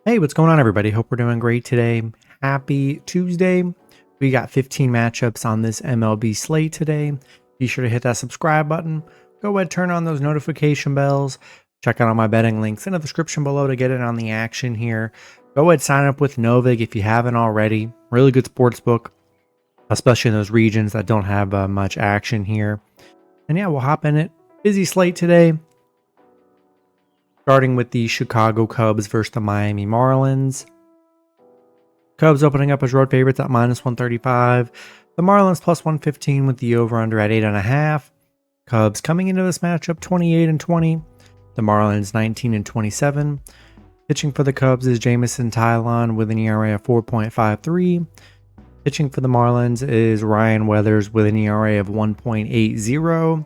Hey, what's going on, everybody? Hope we're doing great today. Happy Tuesday. We got 15 matchups on this MLB slate today. Be sure to hit that subscribe button. Go ahead, turn on those notification bells. Check out all my betting links in the description below to get in on the action here. Go ahead, sign up with Novig if you haven't already. Really good sports book, especially in those regions that don't have much action here. And yeah, we'll hop in it. Busy slate today. Starting with the Chicago Cubs versus the Miami Marlins. Cubs opening up as road favorites at -135. The Marlins +115 with the over-under at 8.5. Cubs coming into this matchup 28-20. The Marlins 19-27. Pitching for the Cubs is Jamison Tylon with an ERA of 4.53. Pitching for the Marlins is Ryan Weathers with an ERA of 1.80.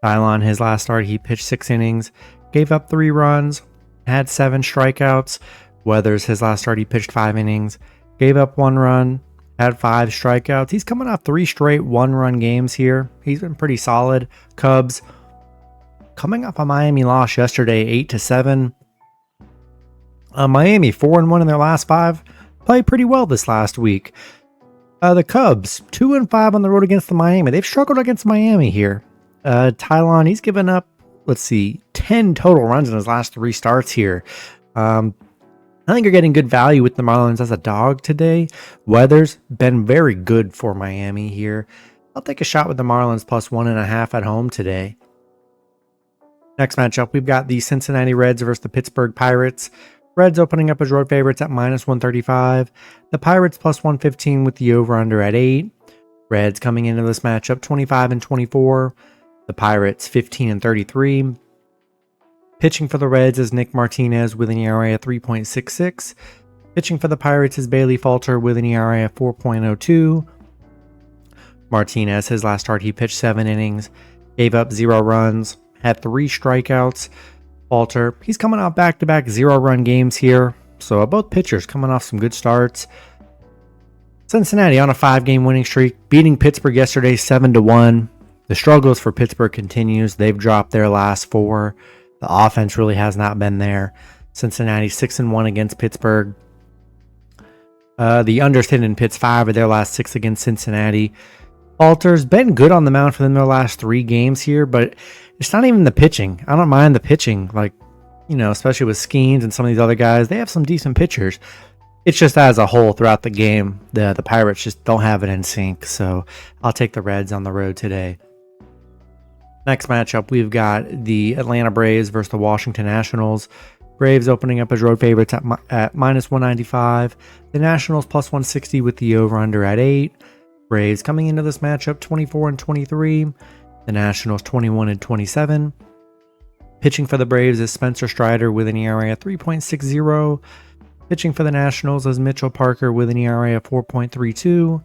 Tylon, his last start, he pitched 6 innings. Gave up 3 runs, had 7 strikeouts. Weathers, his last start, he pitched 5 innings, gave up 1 run, had 5 strikeouts. He's coming off 3 straight 1-run games here. He's been pretty solid. Cubs coming off a Miami loss yesterday, 8-7. Miami 4-1 in their last 5. Played pretty well this last week. The Cubs 2-5 on the road against the Miami. They've struggled against Miami here. Tylon, he's given up, 10 total runs in his last 3 starts here. I think you're getting good value with the Marlins as a dog today. Weather's been very good for Miami here. I'll take a shot with the Marlins +1.5 at home today. Next matchup, we've got the Cincinnati Reds versus the Pittsburgh Pirates. Reds opening up as road favorites at -135. The Pirates +115 with the over-under at 8. Reds coming into this matchup 25-24. The Pirates 15-33. Pitching for the Reds is Nick Martinez with an ERA of 3.66. Pitching for the Pirates is Bailey Falter with an ERA of 4.02. Martinez, his last start, he pitched 7 innings, gave up 0 runs, had 3 strikeouts. Falter, he's coming off back-to-back 0-run games here, so both pitchers coming off some good starts. Cincinnati on a 5-game winning streak, beating Pittsburgh yesterday 7-1. The struggles for Pittsburgh continues. They've dropped their last 4. The offense really has not been there. Cincinnati 6-1 against Pittsburgh. The unders hit in Pitt's 5 of their last 6 against Cincinnati. Falter's been good on the mound for them their last 3 games here, but it's not even the pitching. I don't mind the pitching, especially with Skeens and some of these other guys. They have some decent pitchers. It's just as a whole throughout the game, the Pirates just don't have it in sync. So I'll take the Reds on the road today. Next matchup, we've got the Atlanta Braves versus the Washington Nationals. Braves opening up as road favorites at -195. The Nationals +160 with the over-under at 8. Braves coming into this matchup 24-23. The Nationals 21-27. Pitching for the Braves is Spencer Strider with an ERA of 3.60. Pitching for the Nationals is Mitchell Parker with an ERA of 4.32.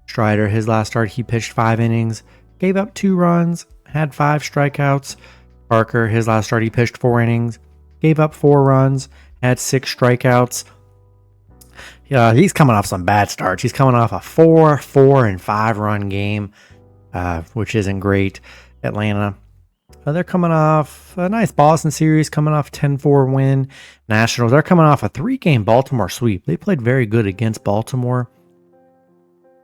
Strider, his last start, he pitched 5 innings, gave up 2 runs, had 5 strikeouts. Parker, his last start, he pitched 4 innings, gave up 4 runs, had 6 strikeouts. He's coming off some bad starts. He's coming off a 4 and 5-run game, which isn't great. Atlanta, they're coming off a nice Boston series, coming off a 10-4 win. Nationals, they're coming off a 3-game Baltimore sweep. They played very good against Baltimore.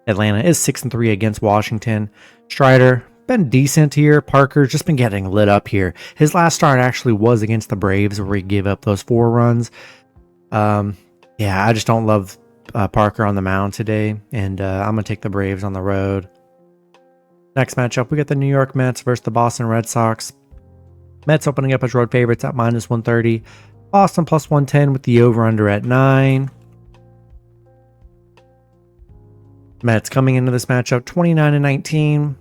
Atlanta is 6-3 against Washington. Strider, been decent here. Parker's just been getting lit up here. His last start actually was against the Braves where he gave up those 4 runs. I just don't love Parker on the mound today, and I'm going to take the Braves on the road. Next matchup, we got the New York Mets versus the Boston Red Sox. Mets opening up as road favorites at -130. Boston +110 with the over-under at 9. Mets coming into this matchup 29-19.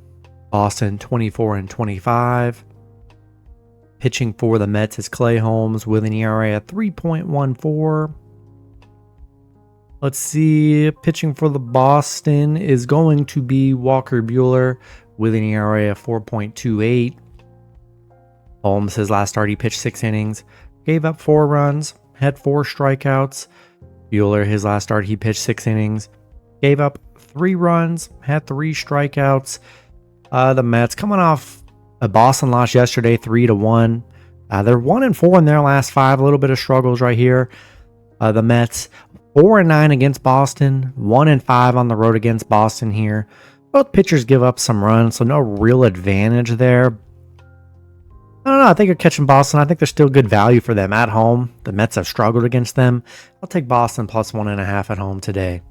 Boston 24-25. Pitching for the Mets is Clay Holmes with an ERA of 3.14. Let's see. Pitching for the Boston is going to be Walker Buehler with an ERA of 4.28. Holmes, his last start, he pitched 6 innings, gave up 4 runs, had 4 strikeouts. Buehler, his last start, he pitched 6 innings, gave up 3 runs, had 3 strikeouts. The Mets coming off a Boston loss yesterday, 3-1. They're 1-4 in their last 5. A little bit of struggles right here. The Mets 4-9 against Boston, 1-5 on the road against Boston here. Both pitchers give up some runs, so no real advantage there. I don't know. I think you're catching Boston. I think there's still good value for them at home. The Mets have struggled against them. I'll take Boston plus 1.5 at home today.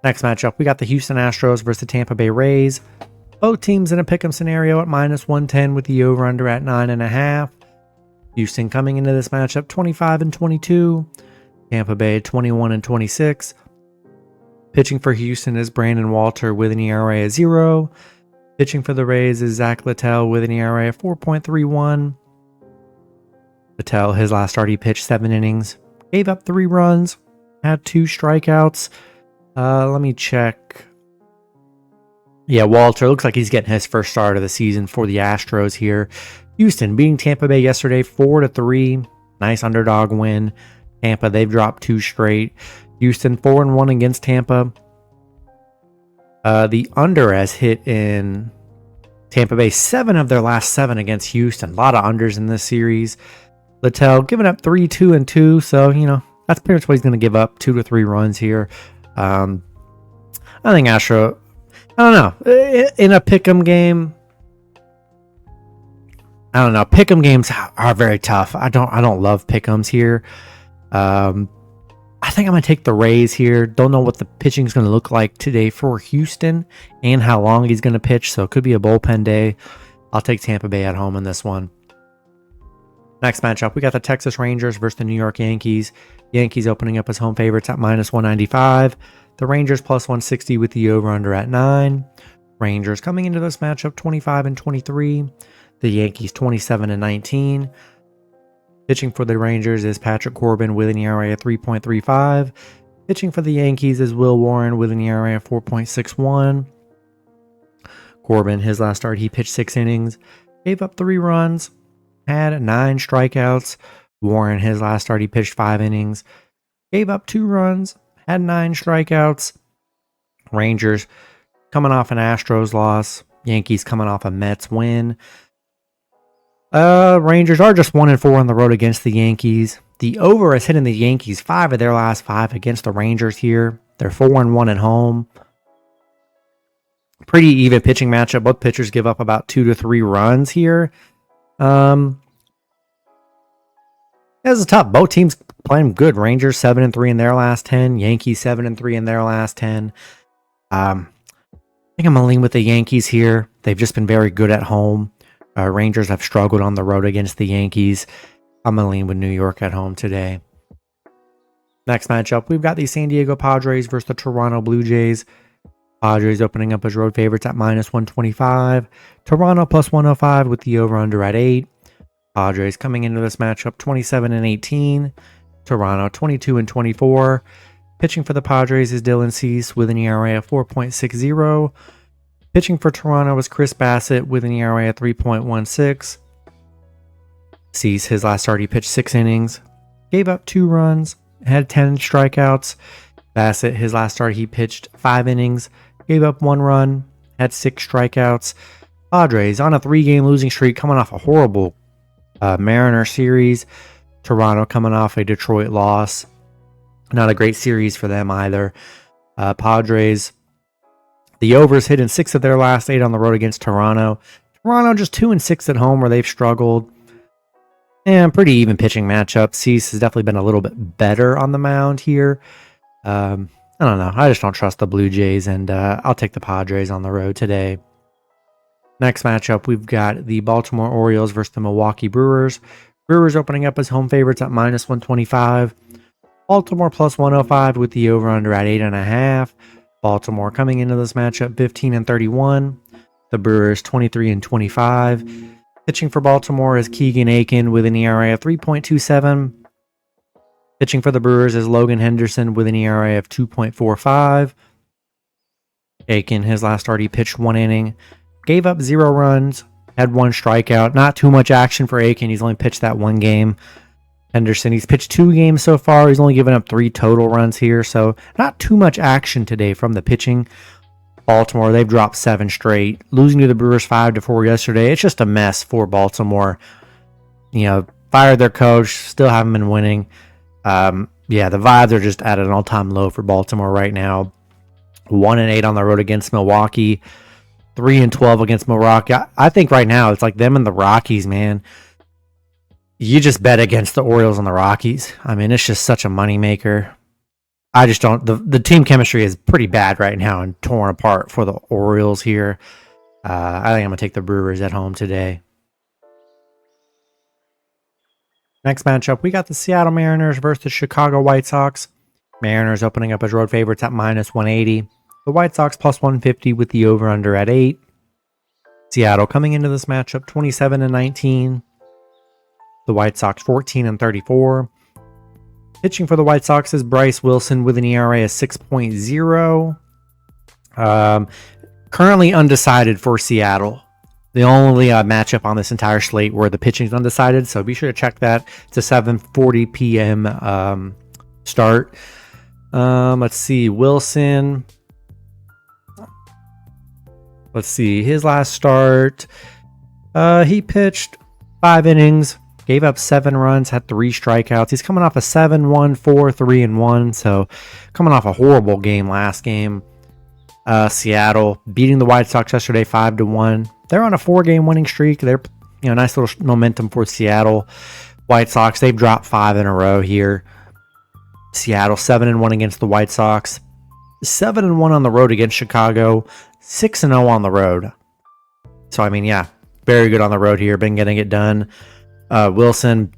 Next matchup, we got the Houston Astros versus the Tampa Bay Rays. Both teams in a pick'em scenario at -110 with the over-under at 9.5. Houston coming into this matchup 25-22. Tampa Bay 21-26. Pitching for Houston is Brandon Walter with an ERA of 0. Pitching for the Rays is Zach Littell with an ERA of 4.31. Littell, his last start, he pitched 7 innings, gave up 3 runs, had 2 strikeouts. Let me check. Yeah, Walter looks like he's getting his first start of the season for the Astros here. Houston beating Tampa Bay yesterday 4-3. Nice underdog win. Tampa, they've dropped 2 straight. Houston 4-1 against Tampa. The under has hit in Tampa Bay 7 of their last 7 against Houston. A lot of unders in this series. Littell giving up 3, 2, and 2. So, that's pretty much what he's going to give up, 2 to 3 runs here. I think Astro, I don't know. In a pick'em game, I don't know. Pick'em games are very tough. I don't love pick'ems here. I think I'm going to take the Rays here. Don't know what the pitching is going to look like today for Houston and how long he's going to pitch. So it could be a bullpen day. I'll take Tampa Bay at home in this one. Next matchup, we got the Texas Rangers versus the New York Yankees. Yankees opening up as home favorites at -195. The Rangers +160 with the over-under at 9. Rangers coming into this matchup 25-23. The Yankees 27-19. Pitching for the Rangers is Patrick Corbin with an ERA of 3.35. Pitching for the Yankees is Will Warren with an ERA of 4.61. Corbin, his last start, he pitched 6 innings, gave up 3 runs, had 9 strikeouts. Warren, his last start, he pitched 5 innings, gave up 2 runs, had 9 strikeouts. Rangers coming off an Astros loss. Yankees coming off a Mets win. Rangers are just 1-4 on the road against the Yankees. The over is hitting the Yankees 5 of their last 5 against the Rangers here. They're 4-1 at home. Pretty even pitching matchup. Both pitchers give up about 2 to 3 runs here. This is tough. Both teams playing good. Rangers 7-3 in their last 10. Yankees 7-3 in their last 10. I think I'm going to lean with the Yankees here. They've just been very good at home. Rangers have struggled on the road against the Yankees. I'm going to lean with New York at home today. Next matchup, we've got the San Diego Padres versus the Toronto Blue Jays. Padres opening up as road favorites at -125. Toronto +105 with the over-under at 8. Padres coming into this matchup 27-18. Toronto 22-24. Pitching for the Padres is Dylan Cease with an ERA of 4.60. Pitching for Toronto was Chris Bassett with an ERA of 3.16. Cease, his last start, he pitched 6 innings, gave up 2 runs, had 10 strikeouts. Bassett, his last start, he pitched 5 innings, gave up 1 run, had 6 strikeouts. Padres on a 3-game losing streak, coming off a horrible Mariner series. Toronto coming off a Detroit loss. Not a great series for them either. Padres, the overs hit in 6 of their last 8 on the road against Toronto. Toronto just 2-6 at home where they've struggled. And pretty even pitching matchup. Cease has definitely been a little bit better on the mound here. I don't know. I just don't trust the Blue Jays, and I'll take the Padres on the road today. Next matchup, we've got the Baltimore Orioles versus the Milwaukee Brewers. Brewers opening up as home favorites at -125. Baltimore +105 with the over-under at 8.5. Baltimore coming into this matchup 15-31. The Brewers 23-25. Pitching for Baltimore is Keegan Aiken with an ERA of 3.27. Pitching for the Brewers is Logan Henderson with an ERA of 2.45. Aiken, his last start, he pitched 1 inning, gave up 0 runs, had 1 strikeout. Not too much action for Aiken. He's only pitched that 1 game. Henderson, he's pitched 2 games so far. He's only given up 3 total runs here, so not too much action today from the pitching. Baltimore, they've dropped 7 straight, losing to the Brewers 5-4 yesterday. It's just a mess for Baltimore. fired their coach, still haven't been winning. Yeah, the vibes are just at an all-time low for Baltimore right now. 1-8 on the road against Milwaukee, 3-12 against Milwaukee. I think right now it's like them and the Rockies, man. You just bet against the Orioles and the Rockies. I mean, it's just such a moneymaker. I just don't. The team chemistry is pretty bad right now and torn apart for the Orioles here. I think I'm going to take the Brewers at home today. Next matchup, we got the Seattle Mariners versus the Chicago White Sox. Mariners opening up as road favorites at -180. The White Sox +150 with the over-under at 8. Seattle coming into this matchup 27-19. The White Sox 14-34. Pitching for the White Sox is Bryce Wilson with an ERA of 6.0. Currently undecided for Seattle. The only matchup on this entire slate where the pitching is undecided, so be sure to check that. It's a 7:40 p.m. Start. Let's see, Wilson. Let's see, his last start. He pitched 5 innings, gave up 7 runs, had 3 strikeouts. He's coming off a 7-1, 4-3-1, so coming off a horrible game last game. Seattle beating the White Sox yesterday 5-1. They're on a 4-game winning streak. They're nice little momentum for Seattle. White Sox, they've dropped 5 in a row here. Seattle 7-1 against the White Sox, 7-1 on the road against Chicago, 6-0 on the road. So I mean, yeah, very good on the road here. Been getting it done. Wilson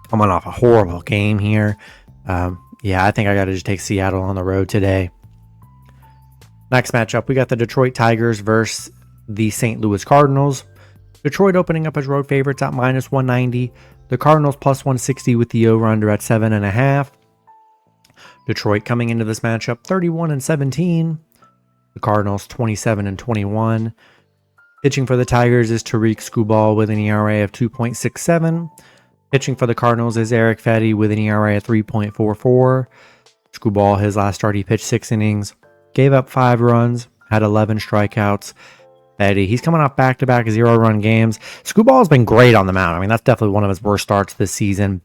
coming off a horrible game here. Yeah, I think I got to just take Seattle on the road today. Next matchup, we got the Detroit Tigers versus the St. Louis Cardinals. Detroit opening up as road favorites at -190. The Cardinals +160 with the over-under at 7.5. Detroit coming into this matchup 31-17. The Cardinals 27-21. Pitching for the Tigers is Tariq Skubal with an ERA of 2.67. Pitching for the Cardinals is Eric Fetty with an ERA of 3.44. Skubal, his last start, he pitched 6 innings, gave up 5 runs, had 11 strikeouts. Fetty, he's coming off back-to-back 0-run games. Skubal has been great on the mound. I mean, that's definitely one of his worst starts this season.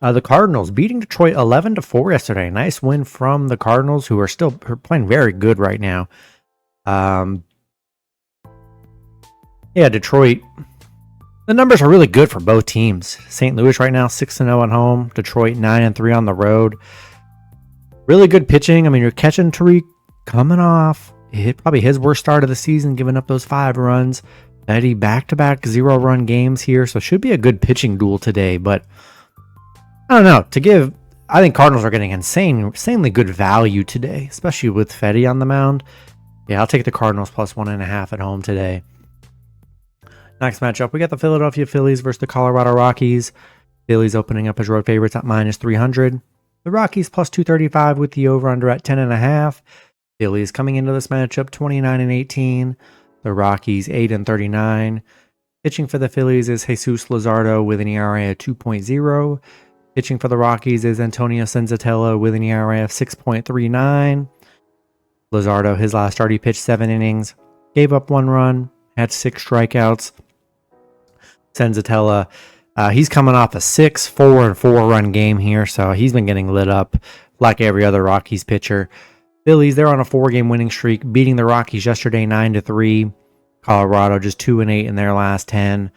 The Cardinals beating Detroit 11-4 yesterday. Nice win from the Cardinals, who are still playing very good right now. Yeah, Detroit. The numbers are really good for both teams. St. Louis right now 6-0 at home. Detroit 9-3 on the road. Really good pitching. I mean, you're catching Tariq coming off. Probably his worst start of the season, giving up those 5 runs. Fetty back-to-back 0-run games here, so should be a good pitching duel today. But I don't know. I think Cardinals are getting insanely good value today, especially with Fetty on the mound. Yeah, I'll take the Cardinals +1.5 at home today. Next matchup, we got the Philadelphia Phillies versus the Colorado Rockies. Phillies opening up as road favorites at -300. The Rockies +235 with the over-under at 10.5. Phillies coming into this matchup 29-18. The Rockies 8-39. Pitching for the Phillies is Jesus Luzardo with an ERA of 2.0. Pitching for the Rockies is Antonio Senzatella with an ERA of 6.39. Luzardo, his last start, he pitched 7 innings, gave up 1 run, had 6 strikeouts. Senzatella, he's coming off a 6-4-4-run game here, so he's been getting lit up like every other Rockies pitcher. Phillies, they're on a 4-game winning streak, beating the Rockies yesterday 9-3. Colorado just 2-8 in their last 10.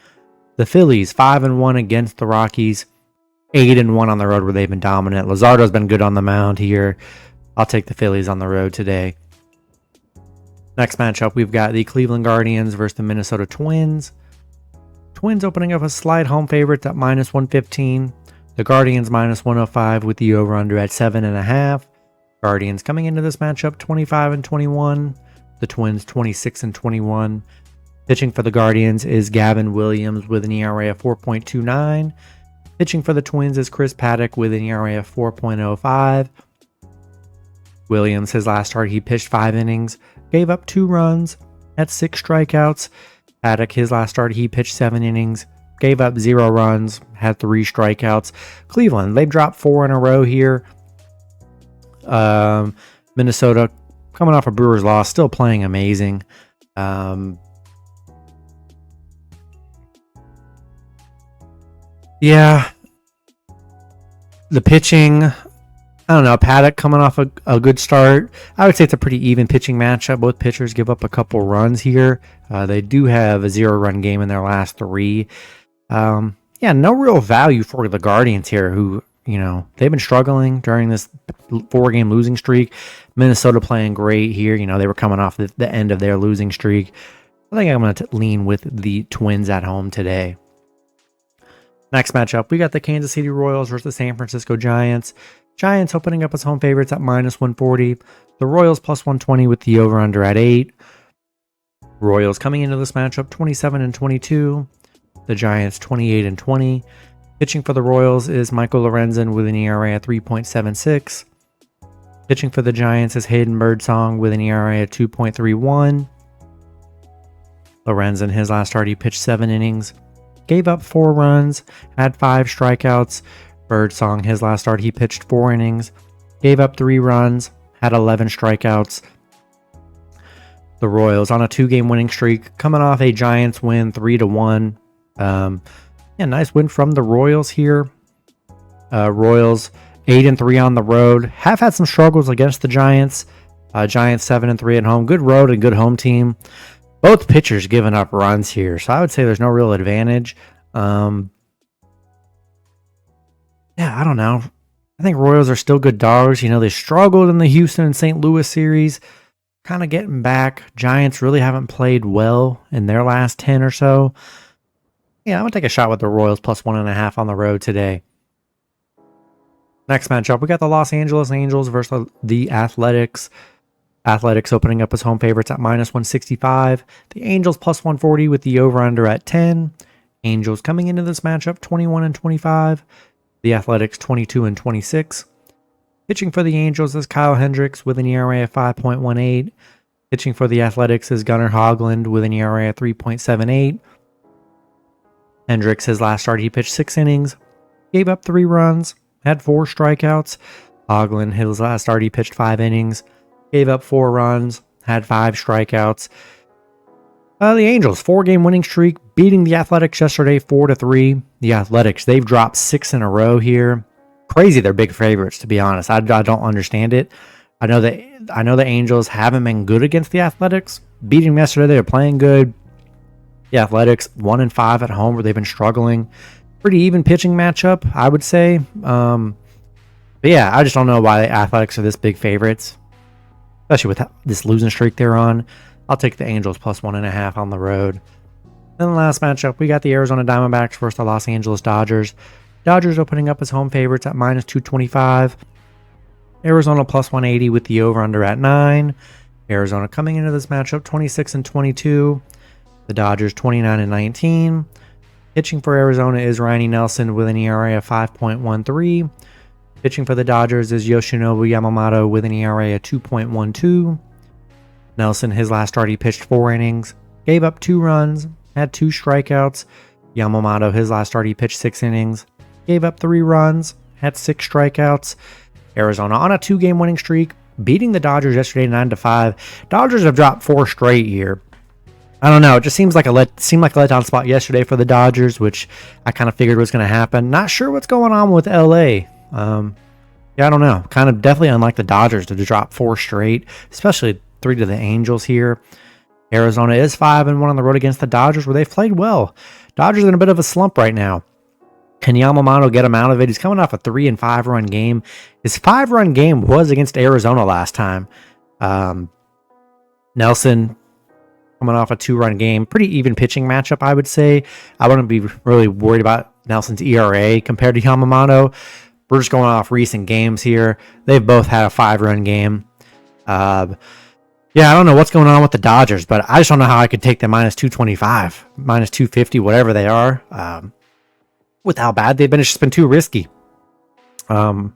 The Phillies 5-1 against the Rockies, 8-1 on the road where they've been dominant. Luzardo's been good on the mound here. I'll take the Phillies on the road today. Next matchup, we've got the Cleveland Guardians versus the Minnesota Twins. Twins opening up a slight home favorites at -115. The Guardians -105 with the over-under at 7.5. Guardians coming into this matchup 25-21. The Twins 26-21. Pitching for the Guardians is Gavin Williams with an ERA of 4.29. Pitching for the Twins is Chris Paddock with an ERA of 4.05. Williams, his last start, he pitched 5 innings, gave up 2 runs, had 6 strikeouts. Paddock, his last start, he pitched 7 innings, gave up 0 runs, had 3 strikeouts. Cleveland, they've dropped 4 in a row here. Minnesota, coming off a Brewers loss, still playing amazing. Yeah, the pitching, I don't know. Paddock coming off a good start. I would say it's a pretty even pitching matchup. Both pitchers give up a couple runs here. They do have a 0-run game in their last 3. Yeah, no real value for the Guardians here, who, they've been struggling during this 4-game losing streak. Minnesota playing great here. They were coming off the end of their losing streak. I think I'm going to lean with the Twins at home today. Next matchup, we got the Kansas City Royals versus the San Francisco Giants. Giants opening up as home favorites at -140. The Royals +120 with the over-under at 8. Royals coming into this matchup 27-22. The Giants 28-20. Pitching for the Royals is Michael Lorenzen with an ERA at 3.76. Pitching for the Giants is Hayden Birdsong with an ERA at 2.31. Lorenzen, his last start, he pitched 7 innings. Gave up 4 runs, had 5 strikeouts. Birdsong, his last start, he pitched 4 innings. Gave up 3 runs, had 11 strikeouts. The Royals on a 2-game winning streak, coming off a Giants win 3-1. Nice win from the Royals here. Royals 8-3 on the road. Have had some struggles against the Giants. Giants 7-3 at home. Good road and good home team. Both pitchers giving up runs here, so I would say there's no real advantage. I don't know. I think Royals are still good dogs. They struggled in the Houston and St. Louis series. Kind of getting back. Giants really haven't played well in their last 10 or so. Yeah, I'm going to take a shot with the Royals +1.5 on the road today. Next matchup, we got the Los Angeles Angels versus the Athletics. Athletics opening up as home favorites at -165. The Angels +140 with the over-under at 10. Angels coming into this matchup 21-25. The Athletics 22-26. Pitching for the Angels is Kyle Hendricks with an ERA of 5.18. Pitching for the Athletics is Gunnar Hoglund with an ERA of 3.78. Hendricks, his last start, he pitched 6 innings. Gave up 3 runs, had 4 strikeouts. Hoglund, his last start, he pitched 5 innings. Gave up 4 runs, had 5 strikeouts. The Angels, 4-game winning streak, beating the Athletics yesterday 4-3. The Athletics, they've dropped 6 in a row here. Crazy, they're big favorites, to be honest. I don't understand it. I know the Angels haven't been good against the Athletics. Beating them yesterday, they were playing good. The Athletics 1-5 at home, where they've been struggling. Pretty even pitching matchup, I would say. But yeah, I just don't know why the Athletics are this big favorites, especially with this losing streak they're on. I'll take the Angels +1.5 on the road. Then the last matchup, we got the Arizona Diamondbacks versus the Los Angeles Dodgers. Dodgers opening up as home favorites at -225. Arizona +180 with the over-under at 9. Arizona coming into this matchup 26-22. The Dodgers 29-19. Pitching for Arizona is Ronnie Nelson with an ERA of 5.13. Pitching for the Dodgers is Yoshinobu Yamamoto with an ERA of 2.12. Nelson, his last start, he pitched 4 innings, gave up 2 runs, had 2 strikeouts. Yamamoto, his last start, he pitched 6 innings, gave up 3 runs, had 6 strikeouts. Arizona on a 2-game winning streak, beating the Dodgers yesterday 9-5. Dodgers have dropped 4 straight here. I don't know. It just seems like a letdown spot yesterday for the Dodgers, which I kind of figured was going to happen. Not sure what's going on with LA. I don't know. Kind of definitely unlike the Dodgers to drop 4 straight, especially 3 to the Angels here. Arizona is 5-1 on the road against the Dodgers, where they've played well. Dodgers in a bit of a slump right now. Can Yamamoto get him out of it? He's coming off a 3- and 5-run game. His 5-run game was against Arizona last time. Nelson coming off a 2-run game. Pretty even pitching matchup, I would say. I wouldn't be really worried about Nelson's ERA compared to Yamamoto. We're just going off recent games here. They've both had a 5-run game. I don't know what's going on with the Dodgers, but I just don't know how I could take them -225, -250, whatever they are. With how bad they've been, it's just been too risky. Too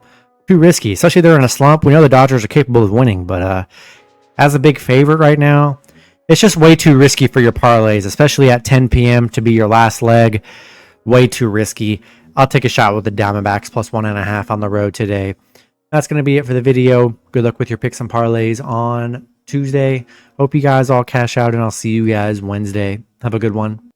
risky, especially they're in a slump. We know the Dodgers are capable of winning, but as a big favorite right now, it's just way too risky for your parlays, especially at 10 p.m. to be your last leg. Way too risky. I'll take a shot with the Diamondbacks +1.5 on the road today. That's going to be it for the video. Good luck with your picks and parlays on Tuesday. Hope you guys all cash out, and I'll see you guys Wednesday. Have a good one.